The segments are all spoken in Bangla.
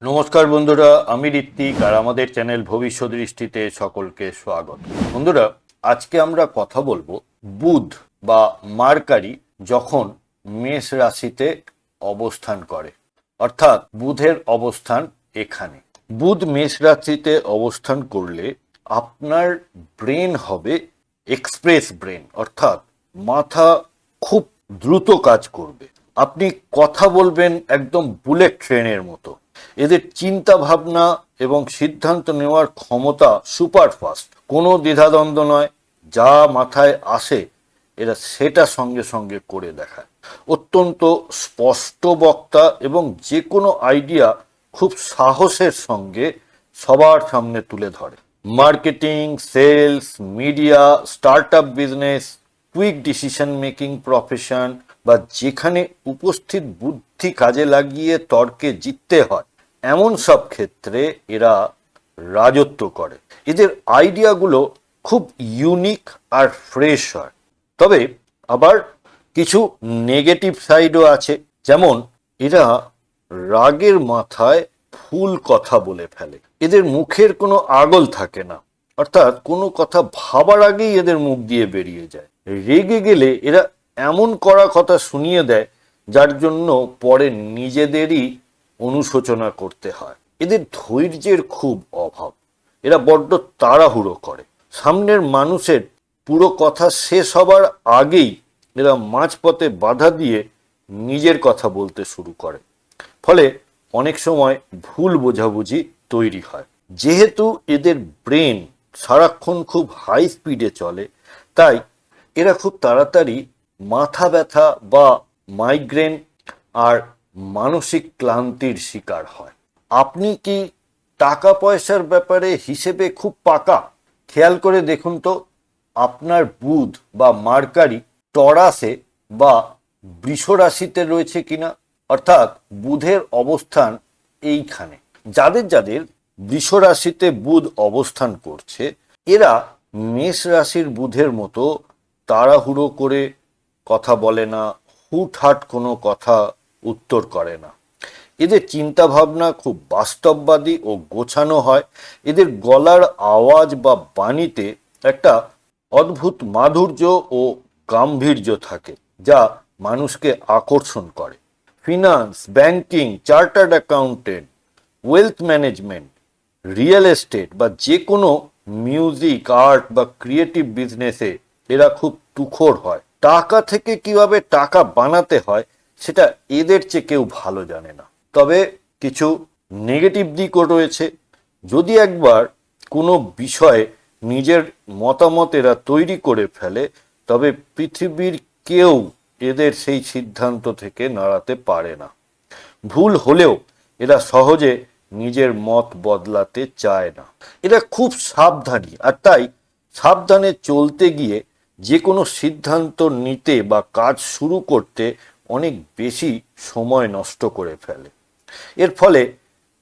নমস্কার বন্ধুরা, আমি ঋত্বিক আর আমাদের চ্যানেল ভবিষ্যৎ দৃষ্টিতে সকলকে স্বাগত। বন্ধুরা, আজকে আমরা কথা বলবো বুধ বা মার্কারি যখন মেষ রাশিতে অবস্থান করে, অর্থাৎ বুধের অবস্থান এখানে। বুধ মেষ রাশিতে অবস্থান করলে আপনার ব্রেন হবে এক্সপ্রেস ব্রেন, অর্থাৎ মাথা খুব দ্রুত কাজ করবে। আপনি কথা বলবেন একদম বুলেট ট্রেনের মতো। এদের চিন্তা ভাবনা এবং সিদ্ধান্ত নেওয়ার ক্ষমতা সুপার ফাস্ট, কোনো দ্বিধাদ্বন্দ্ব নয়। যা মাথায় আসে এরা সেটা সঙ্গে সঙ্গে করে দেখায়। অত্যন্ত স্পষ্ট বক্তা এবং যে কোনো আইডিয়া খুব সাহসের সঙ্গে সবার সামনে তুলে ধরে। Marketing, sales, media, start up business, quick decision making profession বা যেখানে উপস্থিত বুদ্ধি কাজে লাগিয়ে তর্কে জিততে হয়, এমন সব ক্ষেত্রে এরা রাজত্ব করে। এদের আইডিয়াগুলো খুব ইউনিক আর ফ্রেশ হয়। তবে আবার কিছু নেগেটিভ সাইডও আছে, যেমন এরা রাগের মাথায় ভুল কথা বলে ফেলে। এদের মুখের কোনো আগল থাকে না, অর্থাৎ কোনো কথা ভাবার আগেই এদের মুখ দিয়ে বেরিয়ে যায়। রেগে গেলে এরা এমন কড়া কথা শুনিয়ে দেয় যার জন্য পরে নিজেদেরই অনুশোচনা করতে হয়। এদের ধৈর্যের খুব অভাব। এরা বড্ড তাড়াহুড়ো করে। সামনের মানুষের পুরো কথা শেষ হবার আগেই এরা মাঝপথে বাধা দিয়ে নিজের কথা বলতে শুরু করে। ফলে অনেক সময় ভুল বোঝাবুঝি তৈরি হয়। যেহেতু এদের ব্রেন সারাক্ষণ খুব হাই স্পিডে চলে, তাই এরা খুব তাড়াতাড়ি মাথা ব্যথা বা মাইগ্রেন আর মানসিক ক্লান্তির শিকার হয়। আপনি কি টাকা পয়সার ব্যাপারে হিসেবে খুব পাকা? খেয়াল করে দেখুন তো, আপনার বুধ বা মার্কারি টরাসে বা বৃষ রাশিতে রয়েছে কিনা, অর্থাৎ বুধের অবস্থান এইখানে। যাদের যাদের বৃষ রাশিতে বুধ অবস্থান করছে, এরা মেষ রাশির বুধের মতো তাড়াহুড়ো করে কথা বলে না, হুটহাট কোনো কথা উত্তর করে না। এদের চিন্তা ভাবনা খুব বাস্তববাদী ও গোছানো হয়। এদের গলার আওয়াজ বা বাণীতে একটা অদ্ভুত মাধুর্য ও গাম্ভীর্য থাকে, যা মানুষকে আকর্ষণ করে। Finance, banking, chartered accountant, wealth management, real estate বা যে কোনো মিউজিক, আর্ট বা ক্রিয়েটিভ বিজনেসে এরা খুব তুখোড় হয়। টাকা থেকে কিভাবে টাকা বানাতে হয় সেটা এদের চেয়ে কেউ ভালো জানে না। তবে কিছু নেগেটিভ দিকও রয়েছে। যদি একবার কোনো বিষয়ে নিজের মতামত এরা তৈরি করে ফেলে, তবে পৃথিবীর কেউ এদের সেই সিদ্ধান্ত থেকে নাড়াতে পারে না। ভুল হলেও এরা সহজে নিজের মত বদলাতে চায় না। এরা খুব সাবধানী, আর তাই সাবধানে চলতে গিয়ে যে কোনো সিদ্ধান্ত নিতে বা কাজ শুরু করতে অনেক বেশি সময় নষ্ট করে ফেলে। এর ফলে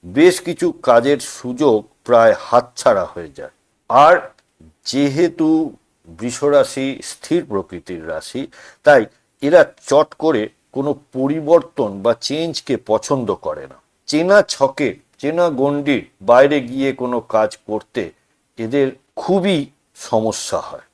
বেশ কিছু কাজের সুযোগ প্রায় হাতছাড়া হয়ে যায়। আর যেহেতু বৃষরাশি স্থির প্রকৃতির রাশি, তাই এরা চট করে কোনো পরিবর্তন বা চেঞ্জকে পছন্দ করে না। চেনা ছকে, চেনা গণ্ডির বাইরে গিয়ে কোনো কাজ করতে এদের খুবই সমস্যা হয়।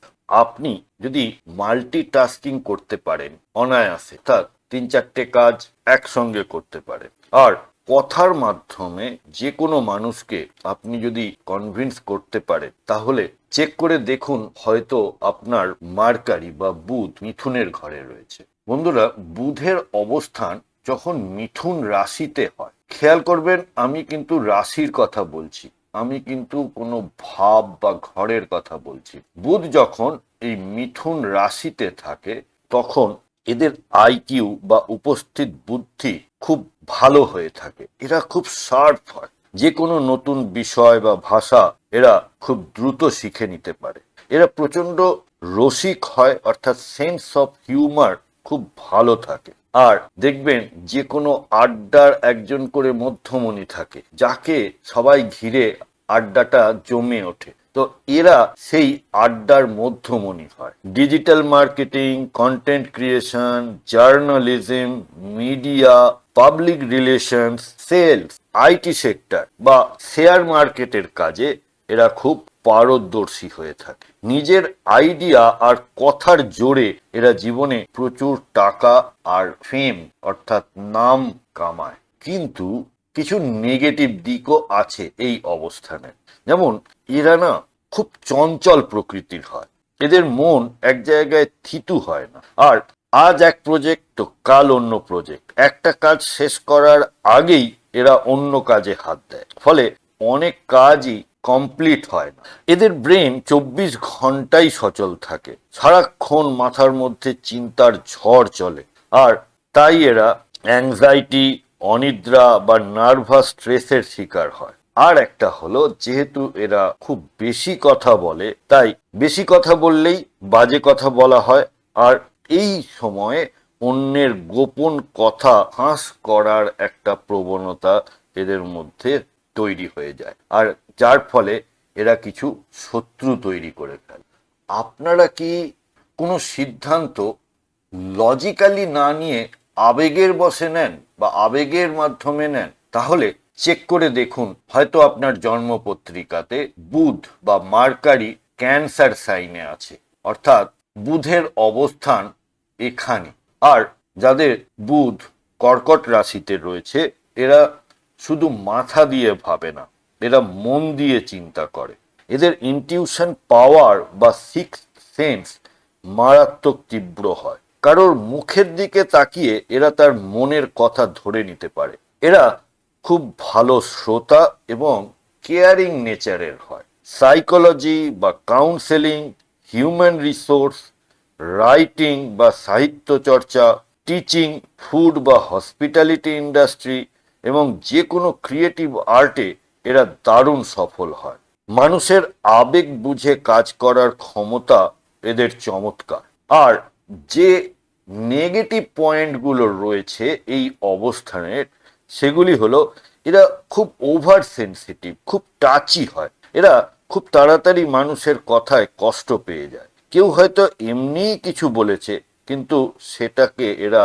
আপনি যদি মাল্টিটাস্কিং করতে পারেন অনায়াসে, অর্থাৎ 3-4টে কাজ একসঙ্গে করতে পারেন, আর কথার মাধ্যমে যে কোনো মানুষকে আপনি যদি কনভিন্স করতে পারেন, তাহলে চেক করে দেখুন হয়তো আপনার মার্কারি বা বুধ মিথুনের ঘরে রয়েছে। বন্ধুরা, বুধের অবস্থান যখন মিথুন রাশিতে হয়, খেয়াল করবেন আমি কিন্তু রাশির কথা বলছি, আমি কিন্তু কোনো ভাব বা ঘরের কথা বলছি। বুধ যখন এই মিথুন রাশিতে থাকে, তখন এদের আইকিউ বা উপস্থিত বুদ্ধি খুব ভালো হয়ে থাকে। এরা খুব শার্প হয়। যে কোনো নতুন বিষয় বা ভাষা এরা খুব দ্রুত শিখে নিতে পারে। এরা প্রচন্ড রসিক হয়, অর্থাৎ সেন্স অফ হিউমার খুব ভালো থাকে। আর দেখবেন যে কোনো আড্ডার একজন করে মধ্যমণি থাকে, যাকে সবাই ঘিরে আড্ডাটা জমে ওঠে। তো এরা সেই আড্ডার মধ্যমণি হয়। Digital marketing, content creation, journalism, media, public relations, sales, IT sector বা শেয়ার মার্কেটের কাজে এরা খুব পারদর্শী হয়ে থাকে। নিজের আইডিয়া আর কথার জোরে এরা জীবনে প্রচুর টাকা আর ফেম অর্থাৎ নাম কামায়। কিন্তু কিছু নেগেটিভ দিকও আছে এই অবস্থানে। যেমন এরা না খুব চঞ্চল প্রকৃতির হয়, এদের মন এক জায়গায় থিতু হয় না। আর আজ এক প্রজেক্ট তো কাল অন্য প্রজেক্ট, একটা কাজ শেষ করার আগেই এরা অন্য কাজে হাত দেয়, ফলে অনেক কাজই কমপ্লিট হয় না। এদের ব্রেন 24 ঘন্টাই সচল থাকে, সারাক্ষণ মাথার মধ্যে চিন্তার ঝড় চলে। আর তাই এরা অ্যাংজাইটি, অনিদ্রা বা নার্ভাস স্ট্রেসের শিকার হয়। আর একটা হলো, যেহেতু এরা খুব বেশি কথা বলে, তাই বেশি কথা বললেই বাজে কথা বলা হয়। আর এই সময়ে অন্যের গোপন কথা ফাঁস করার একটা প্রবণতা এদের মধ্যে তৈরি হয়ে যায়, আর যার ফলে এরা কিছু শত্রু তৈরি করে ফেলে। আপনারা কি কোনো সিদ্ধান্ত লজিক্যালি না নিয়ে আবেগের বশে নেন বা আবেগের মাধ্যমে নেন? তাহলে চেক করে দেখুন, হয়তো আপনার জন্মপত্রিকাতে বুধ বা মার্কারি ক্যান্সার সাইনে আছে, অর্থাৎ বুধের অবস্থান এখানে। আর যাদের বুধ কর্কট রাশিতে রয়েছে, এরা শুধু মাথা দিয়ে ভাবে না, এরা মন দিয়ে চিন্তা করে। এদের ইনটিউশন পাওয়ার বা সিক্স সেন্স মারাত্মক তীব্র হয়। কারোর মুখের দিকে তাকিয়ে এরা তার মনের কথা ধরে নিতে পারে। এরা খুব ভালো শ্রোতা এবং কেয়ারিং নেচারের হয়। সাইকোলজি বা কাউন্সেলিং, হিউম্যান রিসোর্স, রাইটিং বা সাহিত্য চর্চা, টিচিং, ফুড বা হসপিটালিটি ইন্ডাস্ট্রি এবং যে কোনো ক্রিয়েটিভ আর্টে এরা দারুণ সফল হয়। মানুষের আবেগ বুঝে কাজ করার ক্ষমতা এদের চমৎকার। আর যে নেগেটিভ পয়েন্টগুলো রয়েছে এই অবস্থানের, সেগুলি হলো এরা খুব ওভার সেন্সিটিভ, খুব টাচি হয়। এরা খুব তাড়াতাড়ি মানুষের কথায় কষ্ট পেয়ে যায়। কেউ হয়তো এমনিই কিছু বলেছে, কিন্তু সেটাকে এরা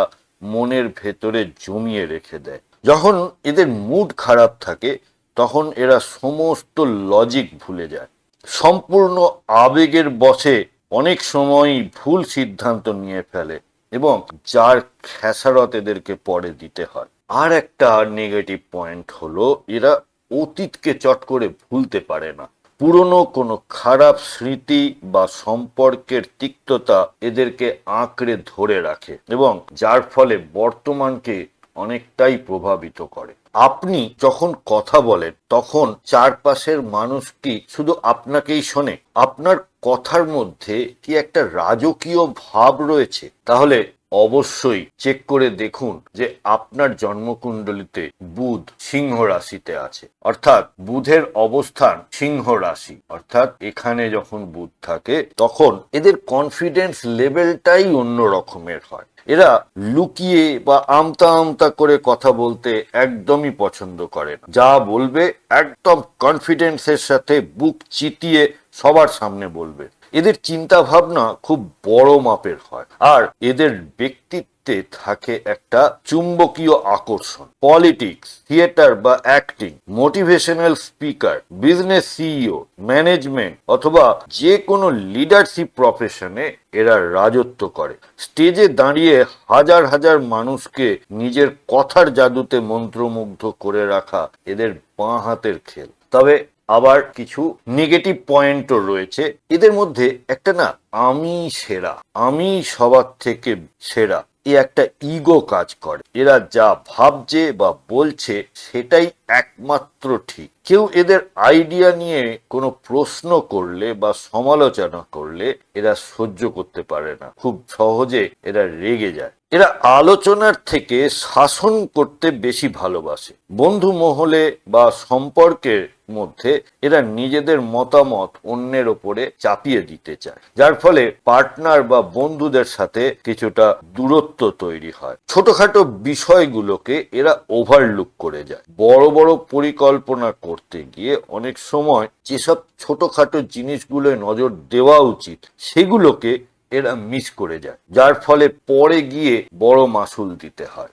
মনের ভেতরে জমিয়ে রেখে দেয়। যখন এদের মুড খারাপ থাকে, তখন এরা সমস্ত লজিক ভুলে যায়, সম্পূর্ণ আবেগের বশে অনেক সময়ই ভুল সিদ্ধান্ত নিয়ে ফেলে এবং যার খেসারত এদেরকে পরে দিতে হয়। আর একটা নেগেটিভ পয়েন্ট হলো, এরা অতীতকে চট করে ভুলতে পারে না। পুরনো কোনো খারাপ স্মৃতি বা সম্পর্কের তিক্ততা এদেরকে আঁকড়ে ধরে রাখে এবং যার ফলে বর্তমানকে অনেকটাই প্রভাবিত করে। আপনি যখন কথা বলেন, তখন চারপাশের মানুষ কি শুধু আপনাকেই শোনে? আপনার কথার মধ্যে কি একটা রাজকীয় ভাব রয়েছে? তাহলে অবশ্যই চেক করে দেখুন যে আপনার জন্মকুণ্ডলিতে বুধ সিংহ রাশিতে আছে, অর্থাৎ বুধের অবস্থান সিংহ রাশি। অর্থাৎ এখানে যখন বুধ থাকে, তখন এদের কনফিডেন্স লেভেলটাই অন্য রকমের হয়। এরা লুকিয়ে বা আমতা আমতা করে কথা বলতে একদমই পছন্দ করে না। যা বলবে একদম কনফিডেন্সের সাথে বুক চিতিয়ে সবার সামনে বলবে। এদের চিন্তা ভাবনা খুব বড় মাপের হয়। আর এদের ব্যক্তিত্বে থাকে একটা চুম্বকীয় আকর্ষণ। পলিটিক্স, থিয়েটার বা acting, motivational speaker, business CEO, management অথবা যে কোনো লিডারশিপ প্রফেশনে এরা রাজত্ব করে। স্টেজে দাঁড়িয়ে হাজার হাজার মানুষকে নিজের কথার জাদুতে মন্ত্রমুগ্ধ করে রাখা এদের বাঁ হাতের খেল। তবে আবার কিছু নেগেটিভ পয়েন্টও রয়েছে এদের মধ্যে। একটা না, আমি সেরা, আমি সবার থেকে সেরা, এই একটা ইগো কাজ করে। এরা যা ভাবছে বা বলছে সেটাই একমাত্র ঠিক। কেউ এদের আইডিয়া নিয়ে কোনো প্রশ্ন করলে বা সমালোচনা করলে এরা সহ্য করতে পারে না, খুব সহজে এরা রেগে যায়। এরা আলোচনার থেকে শাসন করতে বেশি ভালোবাসে। বন্ধু মহলে বা সম্পর্কের মধ্যে এরা নিজেদের মতামত অন্যের ওপরে চাপিয়ে দিতে চায়, যার ফলে পার্টনার বা বন্ধুদের সাথে কিছুটা দূরত্ব তৈরি হয়। ছোটখাটো বিষয়গুলোকে এরা ওভারলুক করে যায়। বড় বড় পরিকল্পনা করতে গিয়ে অনেক সময় যেসব ছোটখাটো জিনিসগুলো নজর দেওয়া উচিত সেগুলোকে এরা মিস করে যায়, যার ফলে পরে গিয়ে বড় মাসুল দিতে হয়।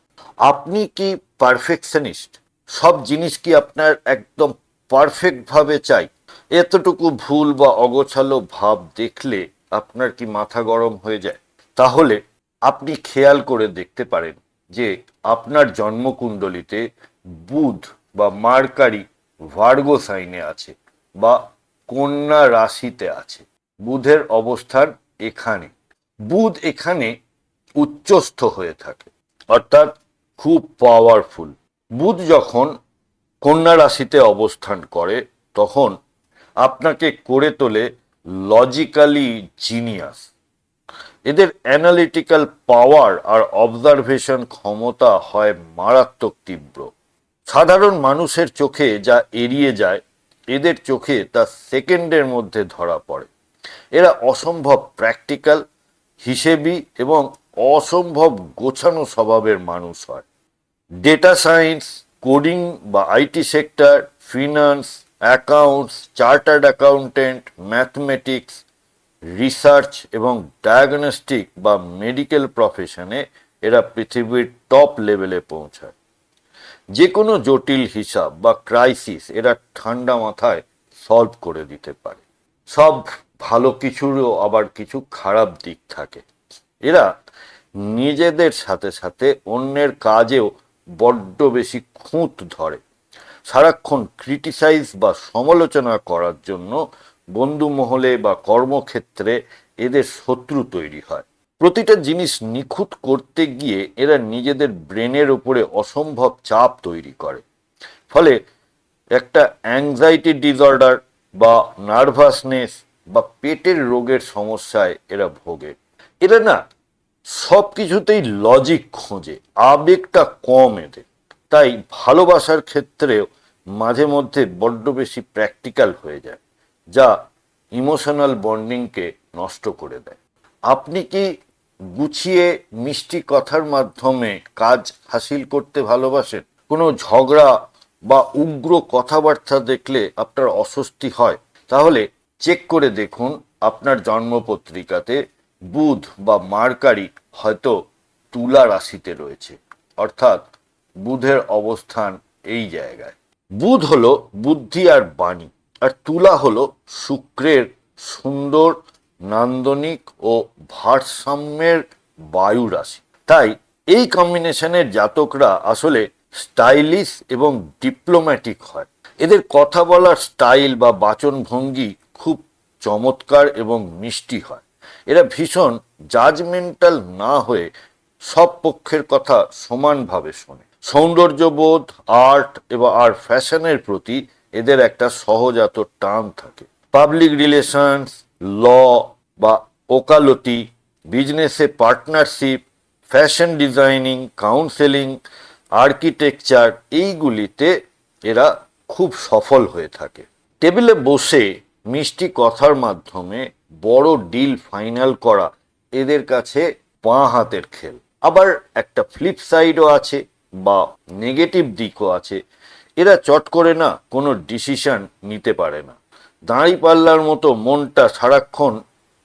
আপনি কি পারফেকশনিস্ট? সব জিনিস কি আপনার একদম পারফেক্ট ভাবে চাই? এতটুকু ভুল বা অগোছালো ভাব দেখলে আপনার কি মাথা গরম হয়ে যায়? তাহলে আপনি খেয়াল করে দেখতে পারেন যে আপনার জন্মকুণ্ডলিতে বুধ বা মার্কারি ভার্গো সাইনে আছে বা কন্যা রাশিতে আছে। বুধের অবস্থান এখানে। বুধ এখানে উচ্চস্থ হয়ে থাকে, অর্থাৎ খুব পাওয়ারফুল। বুধ যখন কন্যা রাশিতে অবস্থান করে তখন আপনাকে করে তোলে লজিক্যালি জিনিয়াস। এদের অ্যানালিটিক্যাল পাওয়ার আর অবজারভেশন ক্ষমতা হয় মারাত্মক তীব্র। সাধারণ মানুষের চোখে যা এড়িয়ে যায় এদের চোখে তা সেকেন্ডের মধ্যে ধরা পড়ে। এরা অসম্ভব প্র্যাকটিক্যাল, হিসেবি এবং অসম্ভব গোছানো স্বভাবের মানুষ হয়। ডেটা সায়েন্স, কোডিং বা IT sector, finance, accounts, chartered accountant, mathematics, research এবং ডায়াগনস্টিক বা মেডিকেল প্রফেশনে এরা পৃথিবীর টপ লেভেলে পৌঁছায়। যে কোনো জটিল হিসাব বা ক্রাইসিস এরা ঠান্ডা মাথায় সলভ করে দিতে পারে। সব ভালো কিছুরও আবার কিছু খারাপ দিক থাকে। এরা নিজেদের সাথে সাথে অন্যের কাজেও বড্ড বেশি খুঁত ধরে। সারাক্ষণ ক্রিটিসাইজ বা সমালোচনা করার জন্য বন্ধু মহলে বা কর্মক্ষেত্রে এদের শত্রু তৈরি হয়। প্রতিটা জিনিস নিখুঁত করতে গিয়ে এরা নিজেদের ব্রেনের উপরে অসম্ভব চাপ তৈরি করে। ফলে একটা অ্যাংজাইটি ডিসঅর্ডার বা নার্ভাসনেস বা পেটের রোগের সমস্যায় এরা ভোগে। এরা না সব কিছুতেই লজিক খোঁজে, আবেগটা কম এদের। তাই ভালোবাসার ক্ষেত্রেও মাঝে মধ্যে বড্ড বেশি প্র্যাকটিক্যাল হয়ে যায়, যা ইমোশনাল বন্ডিংকে নষ্ট করে দেয়। আপনি কি গুছিয়ে মিষ্টি কথার মাধ্যমে কাজ হাসিল করতে ভালোবাসেন? কোনো ঝগড়া বা উগ্র কথাবার্তা দেখলে আপনার অস্বস্তি হয়? তাহলে চেক করে দেখুন আপনার জন্মপত্রিকাতে বুধ বা মার্কারি হয়তো তুলা রাশিতে রয়েছে, অর্থাৎ বুধের অবস্থান এই জায়গায়। বুধ হলো বুদ্ধি আর বাণী, আর তুলা হলো শুক্রের সুন্দর, নান্দনিক ও ভারসাম্যের বায়ু রাশি। তাই এই কম্বিনেশনের জাতকরা আসলে স্টাইলিশ এবং ডিপ্লোম্যাটিক হয়। এদের কথা বলার স্টাইল বা বাচনভঙ্গি খুব চমৎকার এবং মিষ্টি হয়। এরা ভীষণ জাজমেন্টাল না হয়ে সব পক্ষের কথা সমানভাবে শোনে। সৌন্দর্যবোধ, আর্ট এবং আর ফ্যাশনের প্রতি এদের একটা সহজাত টান থাকে। পাবলিক রিলেশনস, ল বা ওকালতি, বিজনেসে partnership, fashion designing, counselling, architecture, এইগুলিতে এরা খুব সফল হয়ে থাকে। টেবিলে বসে মিষ্টি কথার মাধ্যমে বড় ডিল ফাইনাল করা এদের কাছে বাঁ হাতের খেল। আবার একটা ফ্লিপ সাইডও আছে বা নেগেটিভ দিকও আছে। এরা চট করে না কোনো ডিসিশন নিতে পারে না। দাঁড়িপাল্লার মতো মনটা সারাক্ষণ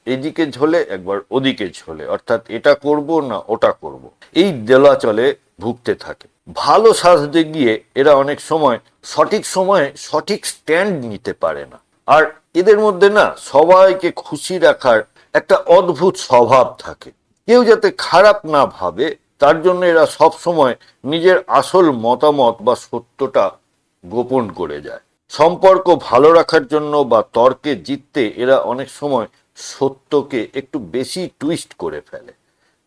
এদিকে ঝোলে একবার ওদিকে ঝোলে, অর্থাৎ এটা করব না ওটা করব, এই দোলাচলে ভুগতে থাকে। ভালো সাজতে গিয়ে এরা অনেক সময় সঠিক সময়ে সঠিক স্ট্যান্ড নিতে পারে না। আর এদের মধ্যে না সবাইকে খুশি রাখার একটা অদ্ভুত স্বভাব থাকে। কেউ যাতে খারাপ না ভাবে তার জন্য এরা সব সময় নিজের আসল মতামত বা সত্যটা গোপন করে যায়। সম্পর্ক ভালো রাখার জন্য বা তর্কে জিততে এরা অনেক সময় সত্যকে একটু বেশি টুইস্ট করে ফেলে,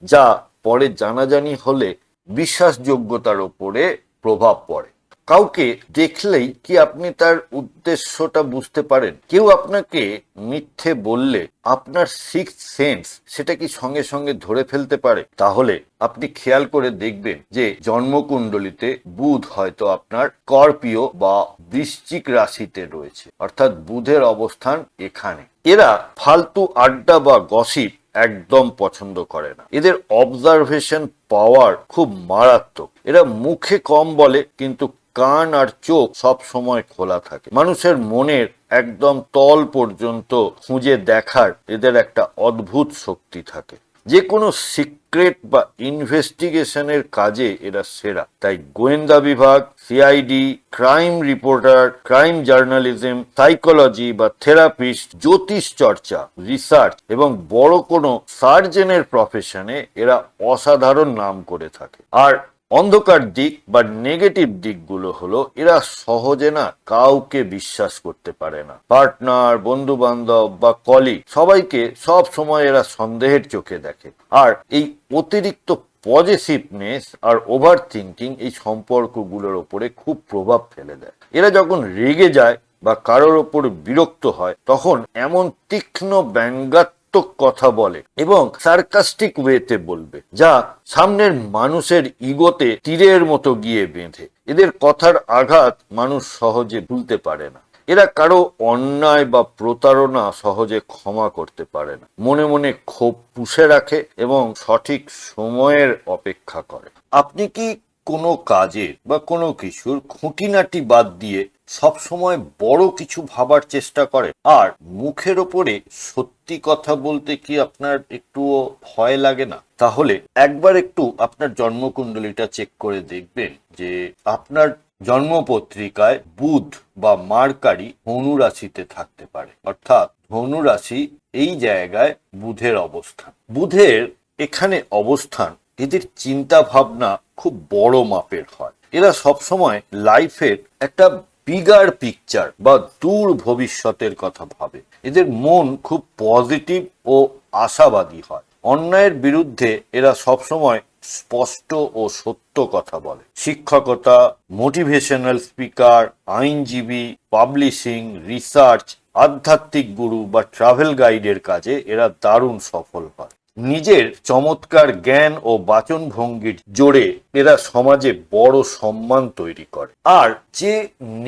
যা পরে জানাজানি হলে বিশ্বাসযোগ্যতার ওপরে প্রভাব পড়ে। কাউকে দেখলেই কি আপনি তার উদ্দেশ্যটা বুঝতে পারেন? কেউ আপনাকে মিথ্যে বললে আপনার সিক্সথ সেন্স সেটা কি সঙ্গে সঙ্গে ধরে ফেলতে পারে? তাহলে আপনি খেয়াল করে দেখবেন যে জন্মকুণ্ডলিতে বুধ হয়তো আপনার স্করপিও বা বৃশ্চিক রাশিতে রয়েছে, অর্থাৎ বুধের অবস্থান এখানে। এরা ফালতু আড্ডা বা গসিপ একদম পছন্দ করে না। এদের অবজারভেশন পাওয়ার খুব মারাত্মক। এরা মুখে কম বলে কিন্তু কান আর চোখ সব সময় খোলা থাকে। মানুষের মনের একদম তল পর্যন্ত খুঁজে দেখার এদের একটা অদ্ভুত শক্তি থাকে। যে কোনো সিক্রেট বা ইনভেস্টিগেশনের কাজে এরা সেরা। তাই গোয়েন্দা বিভাগ, CID, crime reporter, crime journalism, psychology বা থেরাপিস্ট, জ্যোতিষ চর্চা, রিসার্চ এবং বড় কোনো সার্জনের প্রফেশনে এরা অসাধারণ নাম করে থাকে। আর অন্ধকার দিক বা নেগেটিভ দিকগুলো হলো এরা সহজে না কাউকে বিশ্বাস করতে পারে না। পার্টনার, বন্ধু বান্ধব বা কলিগ সবাইকে সব সময় এরা সন্দেহের চোখে দেখে। আর এই অতিরিক্ত পজিটিভনেস আর ওভার থিঙ্কিং এই সম্পর্কগুলোর ওপরে খুব প্রভাব ফেলে দেয়। এরা যখন রেগে যায় বা কারোর ওপর বিরক্ত হয় তখন এমন তীক্ষ্ণ ব্যঙ্গাত্মক কথা বলে এবং সার্কাস্টিক ওয়েতে বলবে, যা সামনের মানুষের ইগোতে তীরের মতো গিয়ে বেঁধে। এদের কথার আঘাত মানুষ সহজে ভুলতে পারে না। এরা কারো অন্যায় বা প্রতারণা সহজে ক্ষমা করতে পারে না। মনে মনে ক্ষোভ পুষে রাখে এবং সঠিক সময়ের অপেক্ষা করে। আপনি কি কোনো কাজে বা কোনো কিছুর খুঁটিনাটি বাদ দিয়ে সবসময় বড় কিছু ভাবার চেষ্টা করে? আর মুখের ওপরে সত্যি কথা বলতে কি আপনার একটুও ভয় লাগে না? তাহলে একবার একটু আপনার জন্মকুণ্ডলীটা চেক করে দেখবেন যে আপনার জন্মপত্রিকায় বুধ বা মার্কারি ধনু রাশিতে থাকতে পারে। অর্থাৎ ধনু রাশি এই জায়গায় বুধের অবস্থান। বুধের এখানে অবস্থান এদের চিন্তা ভাবনা খুব বড় মাপের হয়। এরা সবসময় লাইফের একটা বিগার পিকচার বা দূর ভবিষ্যতের কথা ভাবে। এদের মন খুব পজিটিভ ও আশাবাদী হয়। অন্যায়ের বিরুদ্ধে এরা সবসময় স্পষ্ট ও সত্য কথা বলে। শিক্ষকতা, মোটিভেশনাল স্পিকার, আইনজীবী, পাবলিশিং, রিসার্চ, আধ্যাত্মিক গুরু বা ট্রাভেল গাইডের কাজে এরা দারুণ সফল হয়। নিজের চমৎকার জ্ঞান ও বাচন ভঙ্গির জোরে এরা সমাজে বড় সম্মান তৈরি করে। আর যে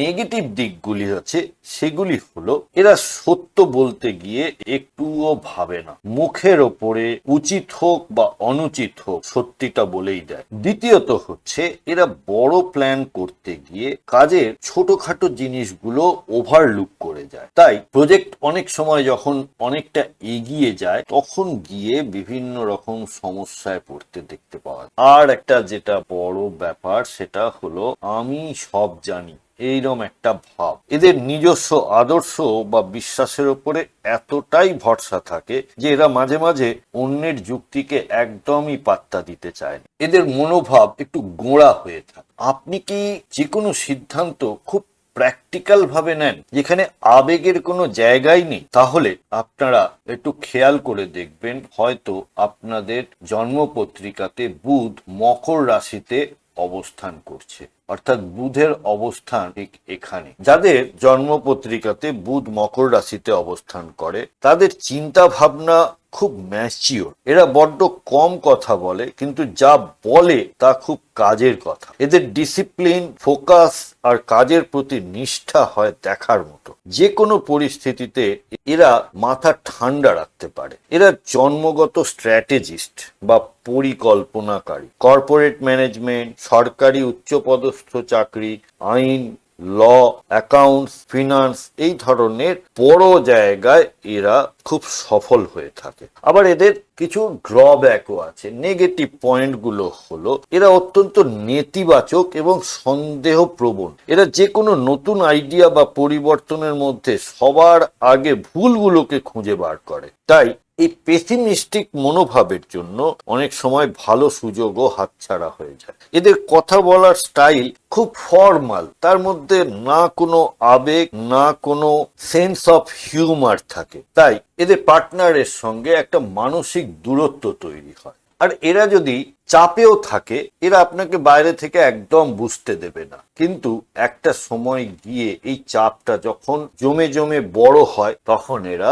নেগেটিভ দিকগুলি আছে সেগুলি হলো এরা সত্য বলতে গিয়ে একটুও ভাবে না। মুখের ওপরে উচিত হোক বা অনুচিত হোক সত্যিটা বলেই দেয়। দ্বিতীয়ত হচ্ছে এরা বড় প্ল্যান করতে গিয়ে কাজের ছোটখাটো জিনিসগুলো ওভারলুক করে যায়। তাই প্রজেক্ট অনেক সময় যখন অনেকটা এগিয়ে যায় তখন গিয়ে বিভিন্ন রকম সমস্যায় পড়তে দেখতে পাওয়া যায়। আর একটা যেটা বড় ব্যাপার সেটা হলো আমি সব জানি, এইরকম একটা ভাব। এদের নিজস্ব আদর্শ বা বিশ্বাসের উপরে এতটাই ভরসা থাকে যে এরা মাঝে মাঝে অন্যের যুক্তিকে একদমই পাত্তা দিতে চায় না। এদের মনোভাব একটু গোঁড়া হয়ে থাকে। আপনি কি যে কোনো সিদ্ধান্ত খুব প্র্যাকটিক্যাল ভাবে নেন যেখানে আবেগের কোনো জায়গাই নেই? তাহলে আপনারা একটু খেয়াল করে দেখবেন হয়তো আপনাদের জন্মপত্রিকাতে বুধ মকর রাশিতে অবস্থান করছে। অর্থাৎ বুধের অবস্থান ঠিক এখানে। যাদের জন্মপত্রিকাতে বুধ মকর রাশিতে অবস্থান করে তাদের চিন্তা ভাবনা খুব ম্যাচিওর। এরা বড্ড কম কথা বলে কিন্তু যা বলে তা খুব কাজের কথা। এদের ডিসিপ্লিন, ফোকাস আর কাজের প্রতি নিষ্ঠা হয় দেখার মতো। যে কোনো পরিস্থিতিতে এরা মাথা ঠান্ডা রাখতে পারে। এরা জন্মগত স্ট্র্যাটেজিস্ট বা পরিকল্পনাকারী। কর্পোরেট ম্যানেজমেন্ট, সরকারি উচ্চপদস্থ চাকরি, আইন, ল, অ্যাকাউন্টস, ফিনান্স এই ধরনের বড় জায়গায় এরা খুব সফল হয়ে থাকে। আবার এদের কিছু ড্রব্যাকও আছে। নেগেটিভ পয়েন্টগুলো হলো এরা অত্যন্ত নেতিবাচক এবং সন্দেহ প্রবণ। এরা যে কোনো নতুন আইডিয়া বা পরিবর্তনের মধ্যে সবার আগে ভুলগুলোকে খুঁজে বার করে। তাই এই পেসিমিস্টিক মনোভাবের জন্য অনেক সময় ভালো সুযোগও হাতছাড়া হয়ে যায়। এদের কথা বলার স্টাইল খুব ফর্মাল, তার মধ্যে না কোনো আবেগ না কোনো সেন্স অফ হিউমার থাকে। তাই এদের পার্টনারের সঙ্গে একটা মানসিক দূরত্ব তৈরি হয়। আর এরা যদি চাপেও থাকে, এরা আপনাকে বাইরে থেকে একদম বুঝতে দেবে না। কিন্তু একটা সময় গিয়ে এই চাপটা যখন জমে জমে বড় হয়, তখন এরা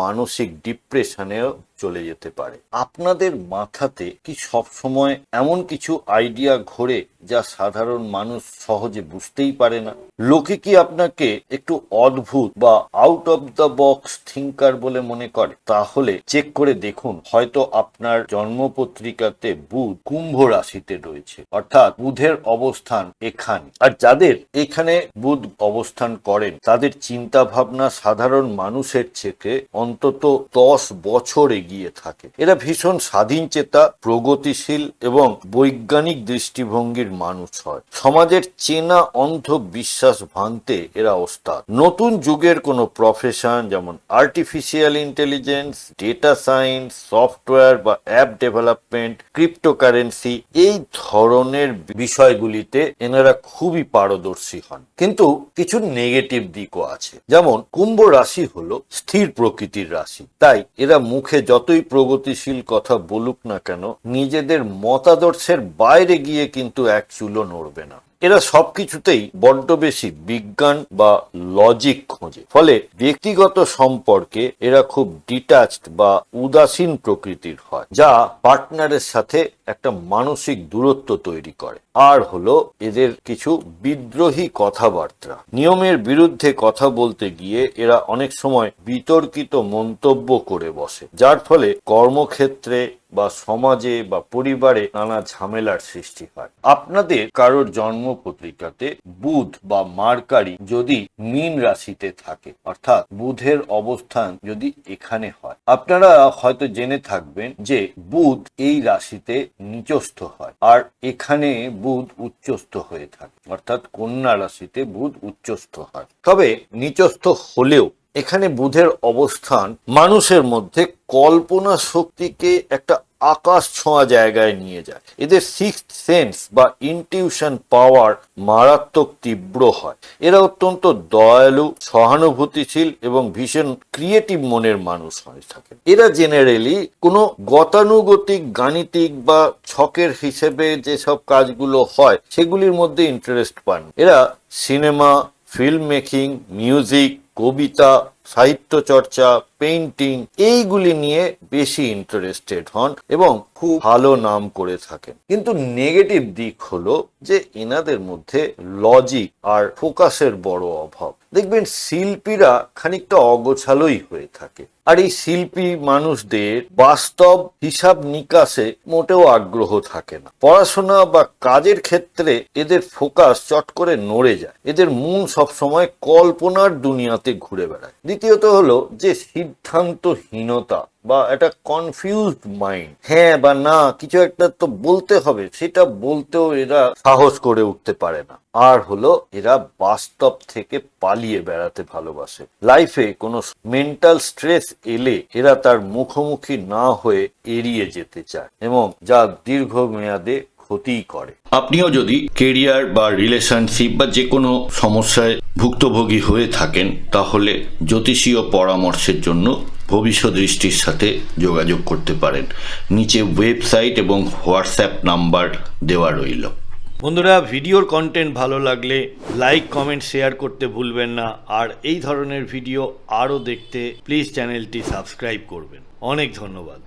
মানসিক ডিপ্রেশনেও চলে যেতে পারে। আপনাদের মাথাতে কি সব সময় এমন কিছু আইডিয়া ঘোরে যা সাধারণ মানুষ সহজে বুঝতেই পারে না? লোকে কি আপনাকে একটু অদ্ভুত বা out of the box thinker বলে মনে করে? তাহলে চেক করে দেখুন, হয়তো আপনার জন্মপত্রিকাতে বুধ কুম্ভ রাশিতে রয়েছে, অর্থাৎ বুধের অবস্থান এখানে। আর যাদের এখানে বুধ অবস্থান করেন তাদের চিন্তা ভাবনা সাধারণ মানুষের থেকে অন্তত 10 বছর এগিয়ে থাকে। এরা ভীষণ স্বাধীন চেতা, প্রগতিশীল এবং বৈজ্ঞানিক দৃষ্টিভঙ্গির মানুষ হয়। সমাজের চেনা অন্ধ বিশ্বাস ভাঙতে এরা ওস্তাদ। নতুন যুগের কোনো প্রফেশন যেমন artificial intelligence, data science, software বা অ্যাপ ডেভেলপমেন্ট, ক্রিপ্টোকারেন্সি, এই ধরনের বিষয়গুলিতে এনারা খুবই পারদর্শী হন। কিন্তু কিছু নেগেটিভ দিকও আছে। যেমন কুম্ভ রাশি হলো স্থির প্রকৃতির রাশি, তাই এরা মুখে যতই প্রগতিশীল কথা বলুক না কেন, নিজেদের মতাদর্শের বাইরে গিয়ে কিন্তু এক চুলও নড়বে না। এরা সবকিছুতেই বড্ড বেশি বিজ্ঞান বা লজিক খোঁজে, ফলে ব্যক্তিগত সম্পর্কে এরা খুব ডিটাচড বা উদাসীন প্রকৃতির হয়, যা পার্টনারের সাথে একটা মানসিক দূরত্ব তৈরি করে। আর হলো এদের কিছু বিদ্রোহী কথাবার্তা। নিয়মের বিরুদ্ধে কথা বলতে গিয়ে এরা অনেক সময় বিতর্কিত মন্তব্য করে বসে, যার ফলে কর্মক্ষেত্রে বা সমাজে বা পরিবারে নানা ঝামেলার সৃষ্টি হয়। আপনাদের কারোর জন্ম পত্রিকাতে বুধ বা মার্কারি যদি মীন রাশিতে থাকে, অর্থাৎ বুধের অবস্থান যদি এখানে হয়, আপনারা হয়তো জেনে থাকবেন যে বুধ এই রাশিতে নিচস্থ হয়, আর এখানে বুধ উচ্চস্থ হয়ে থাকে, অর্থাৎ কন্যা রাশিতে বুধ উচ্চস্থ হয়। তবে নিচস্থ হলেও এখানে বুধের অবস্থান মানুষের মধ্যে কল্পনা শক্তিকে একটা আকাশ ছোঁয়া জায়গায় নিয়ে যায়। এদের সিক্সথ সেন্স বা ইনটিউশন পাওয়ার মারাত্মক তীব্র হয়। এরা অত্যন্ত দয়ালু, সহানুভূতিশীল এবং ভীষণ ক্রিয়েটিভ মনের মানুষ হয়ে থাকে। এরা জেনারেলি কোনো গতানুগতিক গাণিতিক বা ছকের হিসেবে যেসব কাজগুলো হয় সেগুলির মধ্যে ইন্টারেস্ট পান। এরা সিনেমা, ফিল্ম মেকিং, মিউজিক, কবিতা, সাহিত্য চর্চা, পেইন্টিং, এইগুলি নিয়ে বেশি ইন্টারেস্টেড হন এবং খুব ভালো নাম করে থাকেন। কিন্তু নেগেটিভ দিক হলো যে এনাদের মধ্যে লজিক আর ফোকাসের বড় অভাব। দেখবেন শিল্পীরা খানিকটা অগোছালোই হয়ে থাকে, আর এই শিল্পী মানুষদের বাস্তব হিসাব নিকাশে মোটেও আগ্রহ থাকে না। পড়াশোনা বা কাজের ক্ষেত্রে এদের ফোকাস চট করে নড়ে যায়। এদের মন সবসময় কল্পনার দুনিয়াতে ঘুরে বেড়ায়। দ্বিতীয়ত হলো যে সিদ্ধান্তহীনতা বা একটা কনফিউজড মাইন্ড। হ্যাঁ বা না কিছু একটা তো বলতে হবে, সেটা বলতেও এরা সাহস করে উঠতে পারে না। আর হলো এরা বাস্তব থেকে পালিয়ে বেড়াতে ভালোবাসে। লাইফে কোনো মেন্টাল স্ট্রেস এলে এরা তার মুখোমুখি না হয়ে এড়িয়ে যেতে চায়, এবং যা দীর্ঘমেয়াদে ক্ষতিই করে। আপনিও যদি কেরিয়ার বা রিলেশনশিপ বা যে কোনো সমস্যায় ভুক্তভোগী হয়ে থাকেন, তাহলে জ্যোতিষীয় পরামর্শের জন্য ভবিষ্যৎ দৃষ্টির সাথে যোগাযোগ করতে পারেন। নিচে ওয়েবসাইট এবং হোয়াটসঅ্যাপ নাম্বার দেওয়া রইল। বন্ধুরা, ভিডিওর কন্টেন্ট ভালো লাগলে লাইক, কমেন্ট, শেয়ার করতে ভুলবেন না। আর এই ধরনের ভিডিও আরও দেখতে প্লিজ চ্যানেলটি সাবস্ক্রাইব করবেন। অনেক ধন্যবাদ।